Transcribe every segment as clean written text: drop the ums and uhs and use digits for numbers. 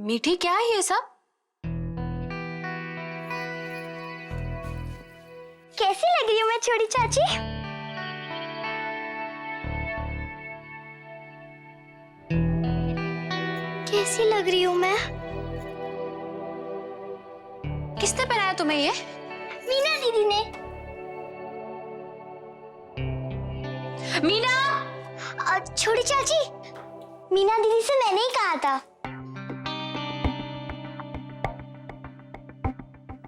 मीठी क्या है ये सब? कैसी लग रही हूँ मैं छोटी चाची? कैसी लग रही हूँ मैं? किसने पहनाया तुम्हें ये? मीना दीदी ने। मीना! छोटी चाची, मीना दीदी से मैंने ही कहा था।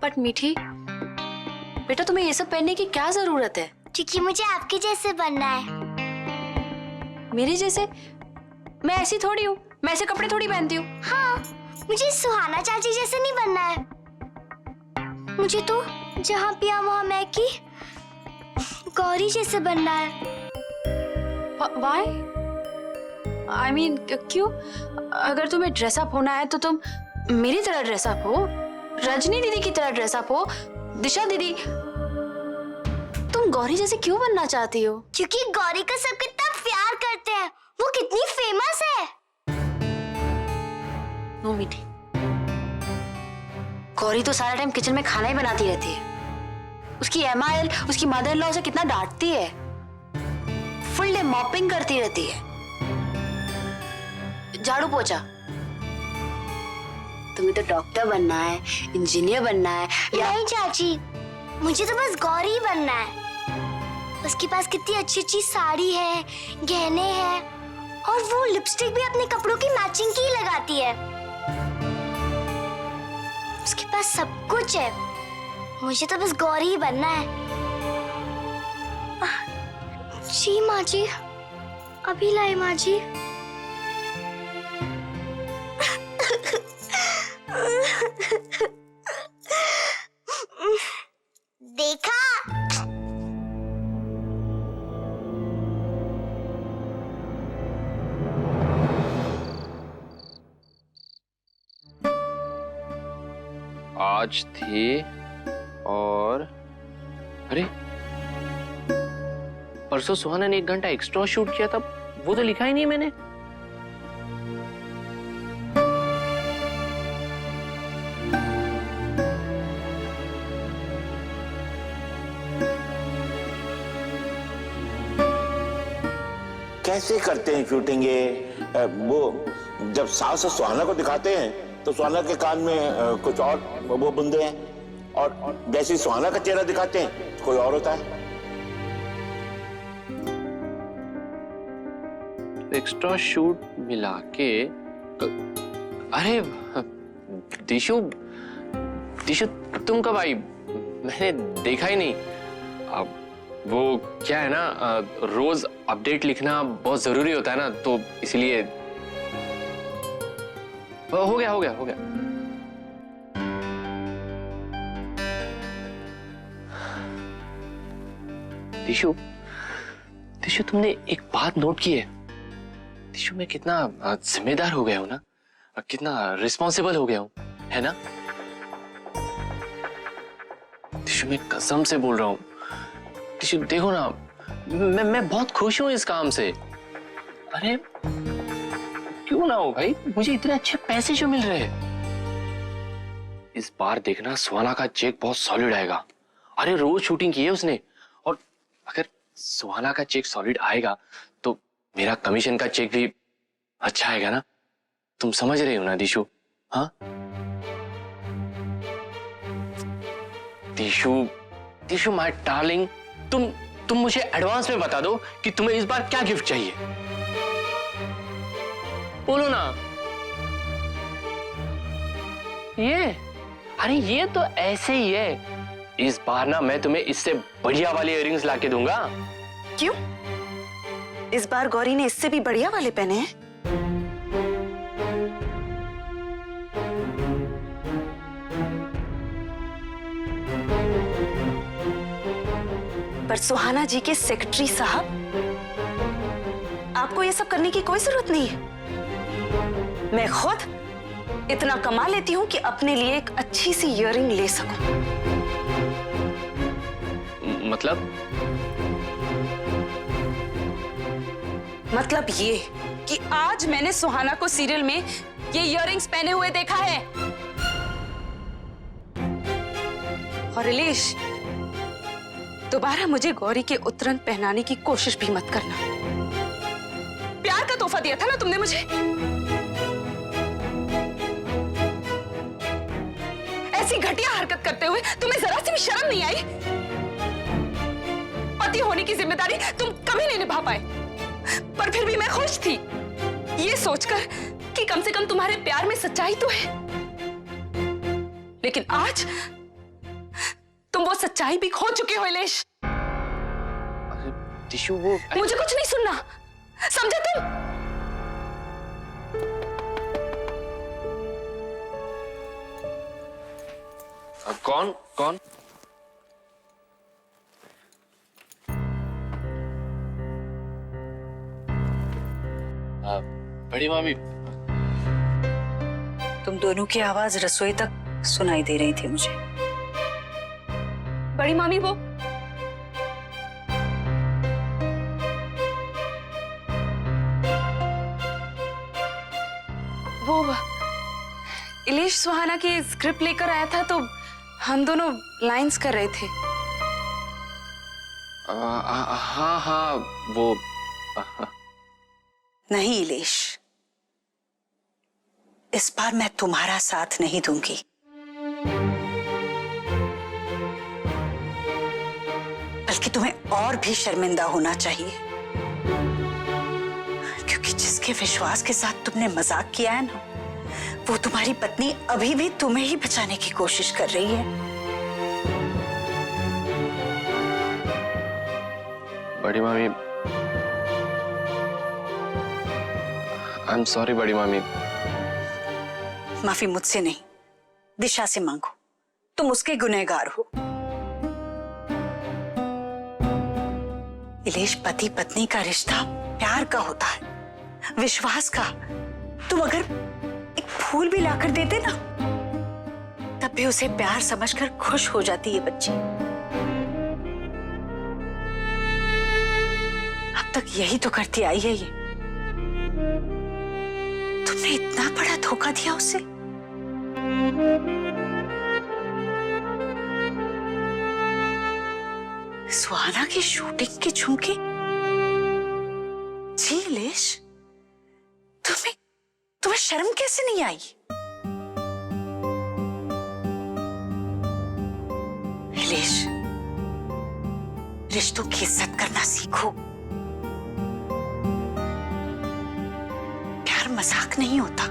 बट मीठी, बेटा तुम्हें ये सब पहनने की क्या जरूरत है? क्योंकि मुझे आपके जैसे बनना है। मेरे जैसे? मैं ऐसी थोड़ी हूँ, मैं ऐसे कपड़े थोड़ी पहनती हूँ। हाँ, मुझे सुहाना चाची जैसे नहीं बनना है। मुझे तो जहाँ पिया वहाँ मैं की गौरी जैसे बनना है। Why? I mean, क्यों? अगर तुम्हें ड्रेसअप होना है तो तुम मेरी तरह ड्रेसअप हो, रजनी दीदी की तरह ड्रेसअप हो, दिशा दीदी। तुम गौरी जैसे क्यों बनना चाहती हो? क्योंकि गौरी का सब कितना प्यार करते हैं, वो कितनी फेमस है। नो मीठी, गौरी तो सारा टाइम किचन में खाना ही बनाती रहती है। उसकी MIL उसकी मदर इन लॉ उसे कितना डांटती है, फुल डे मॉपिंग करती रहती है, झाड़ू पोछा। तुम्हें तो डॉक्टर बनना है, इंजीनियर बनना है या... नहीं चाची, मुझे तो बस गौरी ही बनना है। उसके पास कितनी अच्छी अच्छी साड़ी है, गहने हैं, और वो लिपस्टिक भी अपने कपड़ों की मैचिंग की ही लगाती है। उसके पास सब कुछ है, मुझे तो बस गौरी ही बनना है। जी माँ जी, अभी लाई माँ जी। देखा? आज थी और अरे परसों सुहाना ने 1 घंटा एक्स्ट्रा शूट किया था, वो तो लिखा ही नहीं मैंने। कैसे करते हैं शूटिंग ये? वो जब सास सुहाना को दिखाते हैं तो सुहाना के कान में कुछ और वो बुंदे हैं, और जैसे सुहाना का चेहरा दिखाते हैं तो कोई और होता है। एक्स्ट्रा शूट मिला के अरे दिशु, दिशु तुम कब आई? मैंने देखा ही नहीं। अब वो क्या है ना, रोज अपडेट लिखना बहुत जरूरी होता है ना, तो इसलिए हो गया हो गया हो गया। दिशु, दिशु तुमने एक बात नोट की है? दिशु मैं कितना जिम्मेदार हो गया हूं ना, कितना रिस्पॉन्सिबल हो गया हूं, है ना? दिशु मैं कसम से बोल रहा हूं, दिशु देखो ना, मैं बहुत खुश हूं इस काम से। अरे क्यों ना हो भाई, मुझे इतने अच्छे पैसे जो मिल रहे हैं। इस बार देखना सुहाना का चेक बहुत सॉलिड आएगा। अरे रोज शूटिंग की है उसने, और अगर सुहाना का चेक सॉलिड आएगा तो मेरा कमीशन का चेक भी अच्छा आएगा ना। तुम समझ रहे हो ना दिशु? हाँ दिशु, दिशु माय डार्लिंग, तुम मुझे एडवांस में बता दो कि तुम्हें इस बार क्या गिफ्ट चाहिए। बोलो ना। ये, अरे ये तो ऐसे ही है। इस बार ना मैं तुम्हें इससे बढ़िया वाले इयररिंग्स लाके दूंगा। क्यों? इस बार गौरी ने इससे भी बढ़िया वाले पहने हैं। पर सुहाना जी के सेक्रेटरी साहब, आपको ये सब करने की कोई जरूरत नहीं है। मैं खुद इतना कमा लेती हूँ कि अपने लिए एक अच्छी सी इयररिंग ले सकूं। मतलब ये कि आज मैंने सुहाना को सीरियल में ये इयररिंग्स पहने हुए देखा है। और इलेश, दोबारा मुझे गौरी के उत्तरन पहनाने की कोशिश भी मत करना। प्यार का तोहफा दिया था ना तुमने मुझे। ऐसी घटिया हरकत करते हुए तुम्हें जरा सी भी शर्म नहीं आई? पति होने की जिम्मेदारी तुम कभी नहीं निभा पाए, पर फिर भी मैं खुश थी ये सोचकर कि कम से कम तुम्हारे प्यार में सच्चाई तो है। लेकिन आज तुम वो सच्चाई भी खो चुके हो इलेश। टिशु वो मुझे कुछ नहीं सुनना, समझे तुम? कौन कौन? बड़ी मामी। तुम दोनों की आवाज रसोई तक सुनाई दे रही थी मुझे। बड़ी मामी वो इलेश सुहाना की स्क्रिप्ट लेकर आया था तो हम दोनों लाइंस कर रहे थे। हाँ हाँ वो नहीं इलेश, इस बार मैं तुम्हारा साथ नहीं दूंगी। बल्कि तुम्हें और भी शर्मिंदा होना चाहिए, क्योंकि जिसके विश्वास के साथ तुमने मजाक किया है ना, वो तुम्हारी पत्नी अभी भी तुम्हें ही बचाने की कोशिश कर रही है। बड़ी मामी, आई एम सॉरी बड़ी मामी। माफी मुझसे नहीं, दिशा से मांगो। तुम उसके गुनहगार हो। इलेश, पति पत्नी का रिश्ता प्यार का होता है, विश्वास का। तुम अगर एक फूल भी लाकर देते ना, तब भी उसे प्यार समझकर खुश हो जाती है बच्ची। अब तक यही तो करती आई है ये। तुमने इतना बड़ा धोखा दिया उसे। सुहाना की शूटिंग की झुमकी। जी इलेश, तुम्हें शर्म कैसे नहीं आई? इलेश, रिश्तों की इज्जत करना सीखो। प्यार मजाक नहीं होता।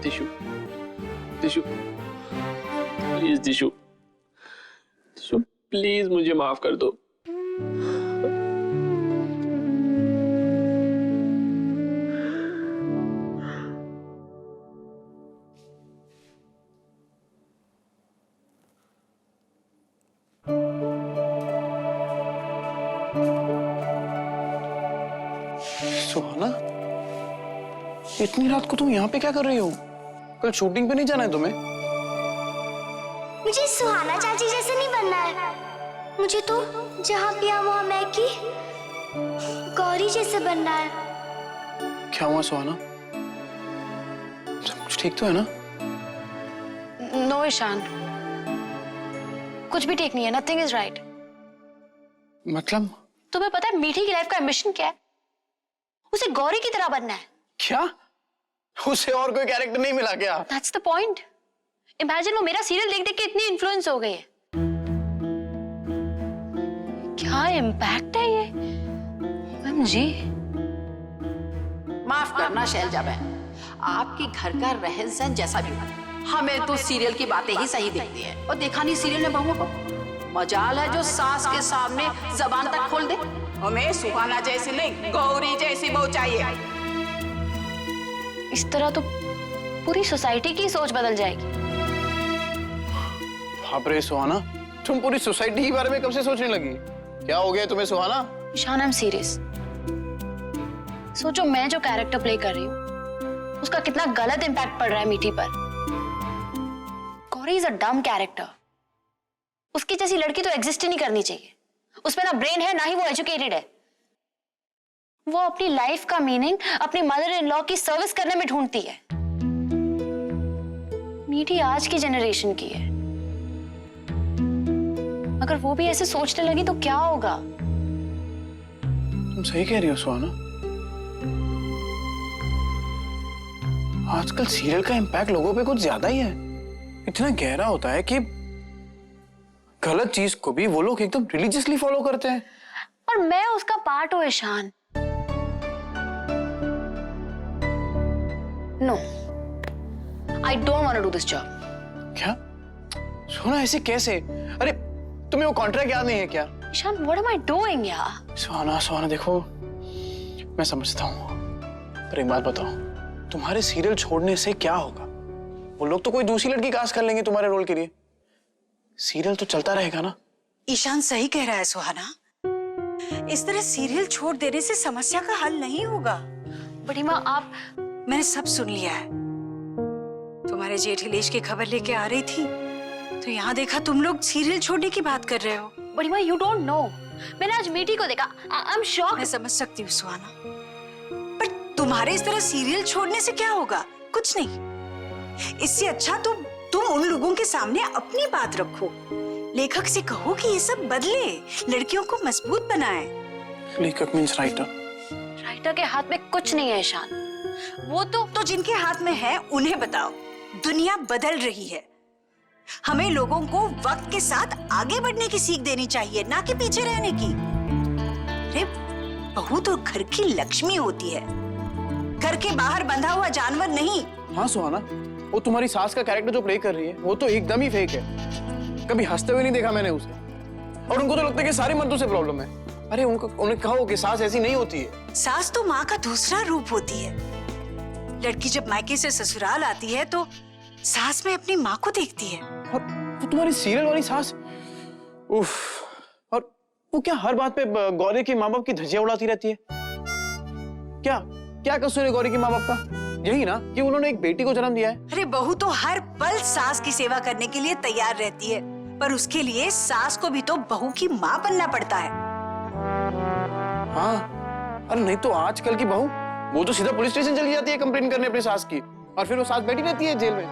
Tissue tissue please, tissue tissue please मुझे माफ कर दो। सुहाना, इतनी रात को तुम यहाँ पे क्या कर रही हो? कल शूटिंग पे नहीं जाना है तुम्हें? मुझे सुहाना चाची जैसे नहीं बनना है। मुझे तो जहाँ पिया वहाँ मैगी गौरी जैसे बनना है। क्या हुआ सुहाना? सब कुछ ठीक तो है ना? नो ईशान, कुछ भी ठीक नहीं है। Nothing is right. मतलब? तुम्हें पता है मीठी की लाइफ का एम्बिशन क्या है? उसे गौरी की तरह बनना है। क्या? उसे और कोई कैरेक्टर नहीं मिला क्या? That's the point. Imagine वो मेरा सीरियल देख देख के इतनी इन्फ्लुएंस हो गई है। क्या इम्पैक्ट है ये? जी माफ करना शैलजा बहन, आपकी घर का रहन सहन जैसा भी हो, हमें तो सीरियल की बातें ही सही दिखती है। और देखा नहीं सीरियल में बहुओं को? मजाल है जो सास के सामने जबान तक खोल दे। हमें सुहाना जैसी नहीं, गौरी जैसी बहू चाहिए। इस तरह तो पूरी सोसाइटी की सोच बदल जाएगी। बाप रे सुहाना, तुम पूरी सोसाइटी के बारे में कब से सोचने लगी? क्या हो गया तुम्हें Suhana? Ishan, I am serious. सोचो मैं जो कैरेक्टर प्ले कर रही हूँ उसका कितना गलत इम्पैक्ट पड़ रहा है मीठी पर। गौरी इज अ डम कैरेक्टर। उसकी जैसी लड़की तो एग्जिस्ट ही नहीं करनी चाहिए। उसमें ना ब्रेन है ना ही वो एजुकेटेड है। वो अपनी लाइफ का मीनिंग अपनी मदर इन लॉ की सर्विस करने में ढूंढती है। मीठी आज की जनरेशन की है। अगर वो भी ऐसे सोचने लगी तो क्या होगा? तुम सही कह रही हो सुहाना। आजकल सीरियल का इम्पैक्ट लोगों पे कुछ ज्यादा ही है। इतना गहरा होता है कि गलत चीज को भी वो लोग एकदम रिलीजियसली फॉलो करते हैं। और मैं उसका पार्ट हूं Ishaan. No, I don't want to do this job. क्या सुहाना, ऐसे कैसे? अरे तुम्हें वो कॉन्ट्रैक्ट याद नहीं है क्या? Ishaan, what am I doing यार? सुहाना देखो, मैं समझता हूँ, पर एक बात बताओ, तुम्हारे सीरियल छोड़ने से क्या होगा? वो लोग तो कोई दूसरी लड़की कास्ट कर लेंगे तुम्हारे रोल के लिए। सीरियल तो चलता रहेगा ना। ईशान सही कह रहा है सुहाना। इस तरह सीरियल छोड़ देने से समस्या का हल नहीं होगा। बड़ी माँ, आप... मैंने सब सुन लिया है। तुम्हारे जेठ हिलेश की खबर लेके आ रही थी तो यहाँ देखा तुम लोग सीरियल छोड़ने की बात कर रहे हो। बड़ी माँ, यू डोंट नो, मैंने आज मीठी को देखा। I am shocked. मैं समझ सकती हूँ सुहाना, पर तुम्हारे इस तरह सीरियल छोड़ने से क्या होगा? कुछ नहीं। इससे अच्छा तो तुम उन लोगों के सामने अपनी बात रखो, लेखक से कहो कि ये सब बदले, लड़कियों को मजबूत बनाए। लेखक मींस राइटर। राइटर के हाथ में कुछ नहीं है ईशान। वो तो जिनके हाथ में है उन्हें बताओ। दुनिया बदल रही है, हमें लोगों को वक्त के साथ आगे बढ़ने की सीख देनी चाहिए, ना कि पीछे रहने की। अरे बहू तो घर की लक्ष्मी होती है, घर के बाहर बंधा हुआ जानवर नहीं। हाँ सुहाना, वो तुम्हारी सास का कैरेक्टर जो प्ले कर रही है वो तो एकदम ही फेक है। कभी हंसते हुए नहीं देखा मैंने उसे। और उनको तो लगता है कि सारे मर्दों से प्रॉब्लम है। अरे उन्हें कहो कि सास ऐसी नहीं होती है। सास तो माँ का दूसरा रूप होती है। लड़की जब मायके से ससुराल आती है तो सास में अपनी माँ को देखती है। और वो तुम्हारी सीरियल वाली सास, उफ। और वो क्या हर बात पे गौरी के माँ बाप की धज्जियां उड़ाती रहती है? क्या क्या कसूर है गौरी के माँ बाप का? यही ना कि उन्होंने एक बेटी को जन्म दिया है। अरे बहू तो हर पल सास की सेवा करने के लिए तैयार रहती है, पर उसके लिए सास को भी तो बहू की माँ बनना पड़ता है। हाँ, अरे नहीं तो आजकल की बहू वो तो सीधा पुलिस स्टेशन चली जाती है कंप्लेन करने अपनी सास की, और फिर वो सास बैठी रहती है जेल में।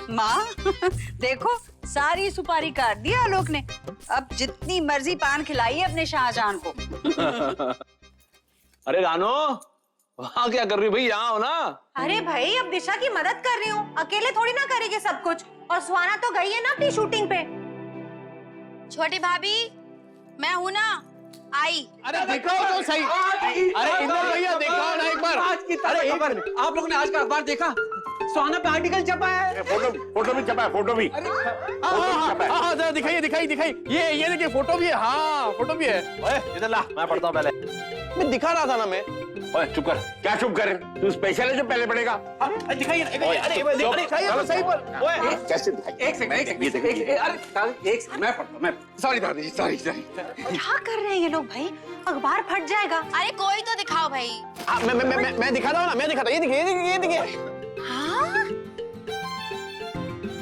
माँ देखो, सारी सुपारी काट दी आलोक ने। अब जितनी मर्जी पान खिलाई है अपने शाहजहां को। अरे रानो, वहाँ क्या कर रही हो भाई? यहाँ हो ना। अरे भाई, अब दिशा की मदद कर रही हूँ, अकेले थोड़ी ना करेगी सब कुछ। और सुहाना तो गई है ना अपनी शूटिंग पे। छोटी भाभी, मैं हूँ ना, आई। अरे दिखाओ तो सही। अरे इंदर भैया दिखाओ ना एक बार। आज की तारीख खबर। आप लोगों ने आज का अखबार देखा? सुहाना पे आर्टिकल छपा है। फोटो भी छपा है, फोटो भी। हाँ, दिखाइए दिखाइए दिखाइए। ये देखिए फोटो भी है। हाँ फोटो भी है। ओए इधर ला, मैं पढ़ता हूँ पहले। मैं दिखा रहा था ना मैं। ओए चुप कर। क्या चुप कर? तू स्पेशल है जो पहले पढ़ेगा। दिखाइए। अरे सही पर। ओए कैसे दिखाई? एक सेकंड। अरे एक सेकंड, मैं पढ़ता हूँ। मैं सॉरी दादी जी, सॉरी। क्या कर रहे हैं ये लोग भाई? अखबार फट जाएगा। अरे कोई तो दिखाओ भाई। मैं दिखाता हूँ ना, मैं दिखाता। ये देखिए। हाँ,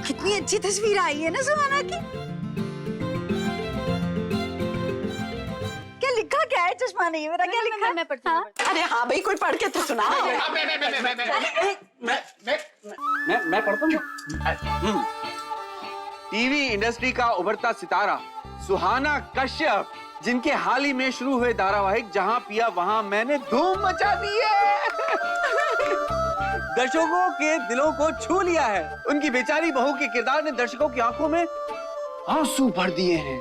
कितनी अच्छी तस्वीर आई है ना सुहाना की। क्या लिखा क्या है? चश्मा नहीं है मेरा। क्या लिखा है? मैं पढ़ती हूँ। अरे हाँ भाई, कोई पढ़ के तो सुना। मैं पढ़ता हूँ। टीवी इंडस्ट्री का उभरता सितारा सुहाना कश्यप, जिनके हाल ही में शुरू हुए धारावाहिक जहां पिया वहां मैंने धूम मचा दी है, दर्शकों के दिलों को छू लिया है। उनकी बेचारी बहू के किरदार ने दर्शकों की आंखों में आंसू भर दिए हैं।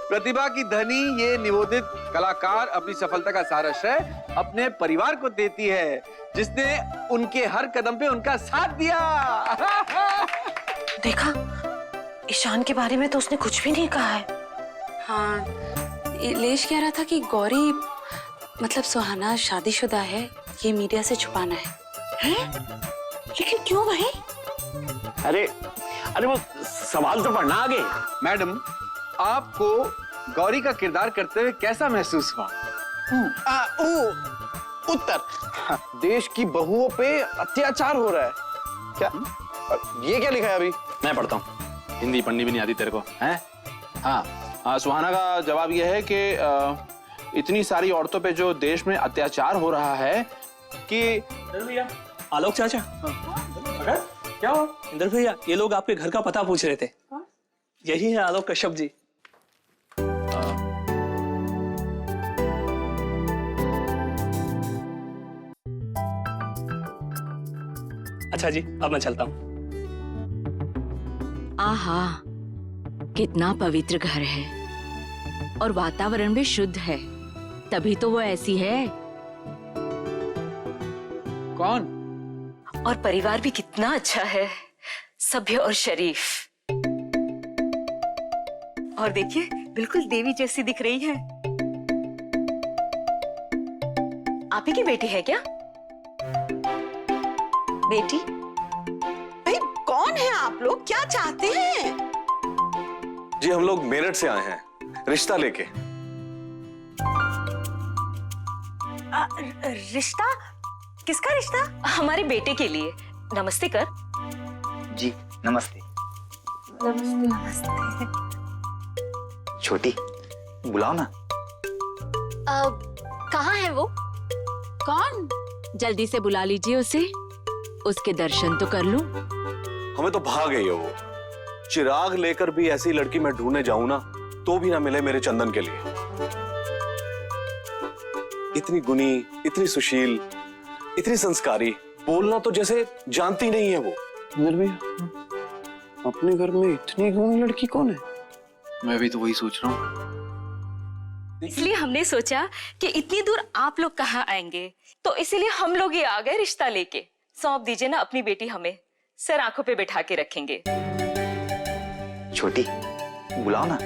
प्रतिभा की धनी ये निवोदित कलाकार अपनी सफलता का सारा श्रेय अपने परिवार को देती है, जिसने उनके हर कदम पे उनका साथ दिया। देखा, ईशान के बारे में तो उसने कुछ भी नहीं कहा है। हाँ, इलेश कह रहा था कि गौरी मतलब सुहाना शादीशुदा है, ये मीडिया से छुपाना है। हैं? लेकिन क्यों भाई? अरे अरे वो सवाल तो पढ़ना आगे। मैडम, आपको गौरी का किरदार करते हुए कैसा महसूस हुआ? उत्तर, देश की बहुओं पे अत्याचार हो रहा है। क्या ये क्या लिखा है अभी? मैं पढ़ता हूँ, हिंदी पढ़नी भी नहीं आती तेरे को हैं? हाँ, सुहाना का जवाब यह है कि इतनी सारी औरतों पे जो देश में अत्याचार हो रहा है कि भैया, आलोक चाचा। क्या हुआ? इंदर भैया, ये लोग आपके घर का पता पूछ रहे थे। यही है आलोक कश्यप जी। अच्छा जी, अब मैं चलता हूँ। आहा, कितना पवित्र घर है और वातावरण भी शुद्ध है, तभी तो वो ऐसी है। कौन? और परिवार भी कितना अच्छा है, सभ्य और शरीफ। और देखिए, बिल्कुल देवी जैसी दिख रही है। आप ही की बेटी है क्या? बेटी? भाई कौन है आप लोग, क्या चाहते हैं? जी हम लोग मेरठ से आए हैं रिश्ता लेके। रिश्ता? किसका रिश्ता? हमारे बेटे के लिए। नमस्ते कर। जी नमस्ते। नमस्ते। छोटी, बुलाओ ना। कहाँ है वो? कौन? जल्दी से बुला लीजिए उसे, उसके दर्शन तो कर लूं। हमें तो भाग गई है वो। चिराग लेकर भी ऐसी लड़की मैं ढूंढने जाऊं ना, तो भी ना मिले मेरे चंदन के लिए। इतनी गुणी, इतनी सुशील, इतनी संस्कारी, बोलना तो जैसे जानती नहीं है वो। अपने घर में इतनी गुणी लड़की कौन है? मैं भी तो वही सोच रहा हूँ। इसलिए हमने सोचा कि इतनी दूर आप लोग कहाँ आएंगे, तो इसीलिए हम लोग ही आ गए रिश्ता लेके। सौंप दीजिए ना अपनी बेटी हमें, सर आंखों पे बैठा के रखेंगे। छोटी, बुलाओ ना।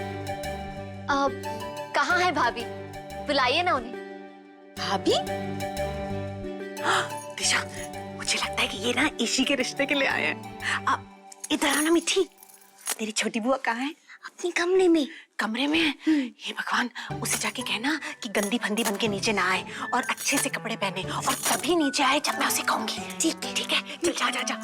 कहाँ है भाभी? बुलाइए ना उन्हें। भाभी? दिशा, मुझे लगता है कि ये ना इसी के रिश्ते के लिए आए हैं। इधर आना मिठी। तेरी छोटी बुआ कहाँ है? अपने कमरे में। कमरे में है? हे भगवान, उसे जाके कहना कि गंदी फंदी बन के नीचे ना आए और अच्छे से कपड़े पहने, और तभी नीचे आए जब मैं उसे कहूंगी। ठीक है, ठीक है, चल जा जा जा।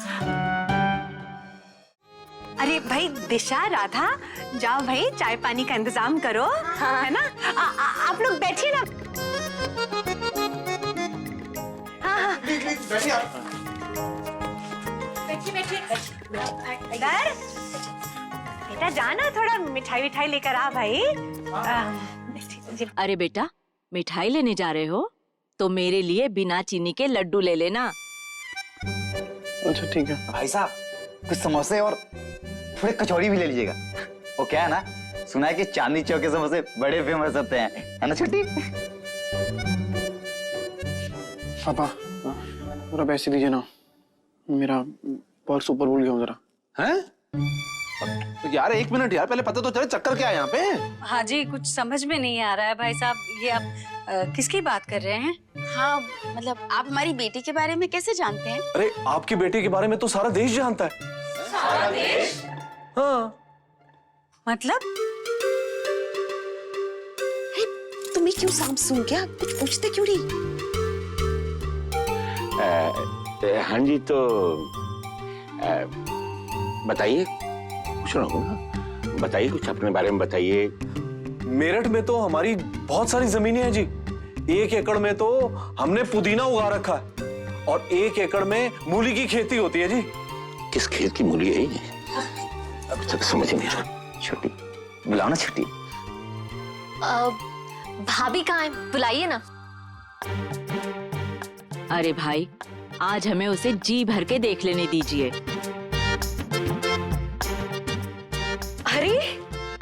अरे भाई दिशा, राधा, जाओ भाई, चाय पानी का इंतजाम करो। हाँ। है ना? आप लोग बैठिए ना। हाँ, बैठिए। इधर बेटा, जाना, थोड़ा मिठाई विठाई लेकर आ भाई। अरे बेटा, मिठाई लेने जा रहे हो तो मेरे लिए बिना चीनी के लड्डू ले लेना। अच्छा ठीक है। भाई साहब, कुछ समोसे और थोड़े कचौड़ी भी ले लीजिएगा। वो क्या है ना, सुना है कि चांदनी चौक के समोसे बड़े फेमस होते हैं, है ना छोटी? पापा, जरा पैसे दीजिए ना, मेरा पर्स ऊपर भूल गया हूँ जरा। हैं? यार एक मिनट यार, पहले पता तो चले चक्कर क्या है यहाँ पे? हाँ जी, कुछ समझ में नहीं आ रहा है भाई साहब, ये आप किसकी बात कर रहे हैं? हाँ, मतलब आप हमारी बेटी के बारे में कैसे जानते हैं? अरे आपकी बेटी के बारे में तो सारा देश जानता है। सारा देश? हाँ। मतलब? तुम्हें क्यों सांप सूंघ गया? कुछ पूछते क्यों नहीं? हाँ जी, तो बताइए, पूछ रहा हूँ ना, बताइए कुछ अपने बारे में बताइए। मेरठ में तो हमारी बहुत सारी जमीनें हैं जी। 1 एकड़ में तो हमने पुदीना उगा रखा है और 1 एकड़ में मूली की खेती होती है जी। किस खेत की मूली है ये? अभी तक समझ नहीं आ रहा। छोटी, बुलाओ ना छोटी। भाभी कहाँ है? बुलाइए ना। अरे भाई, आज हमें उसे जी भर के देख लेने दीजिए। अरे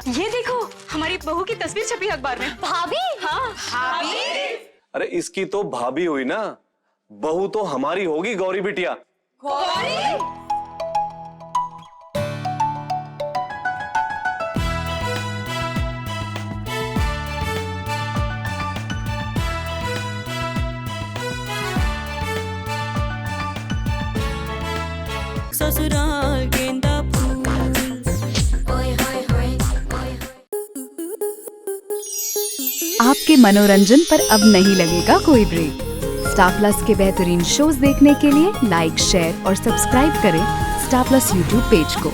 ये देखो, हमारी बहू की तस्वीर छपी अखबार में। भाभी? हाँ, भाभी। अरे इसकी तो भाभी हुई ना, बहू तो हमारी होगी गौरी बिटिया। गौरी? ससुराल गेंदा फूल। आपके मनोरंजन पर अब नहीं लगेगा कोई ब्रेक। स्टार प्लस के बेहतरीन शोज देखने के लिए लाइक, शेयर और सब्सक्राइब करें स्टार प्लस यूट्यूब पेज को।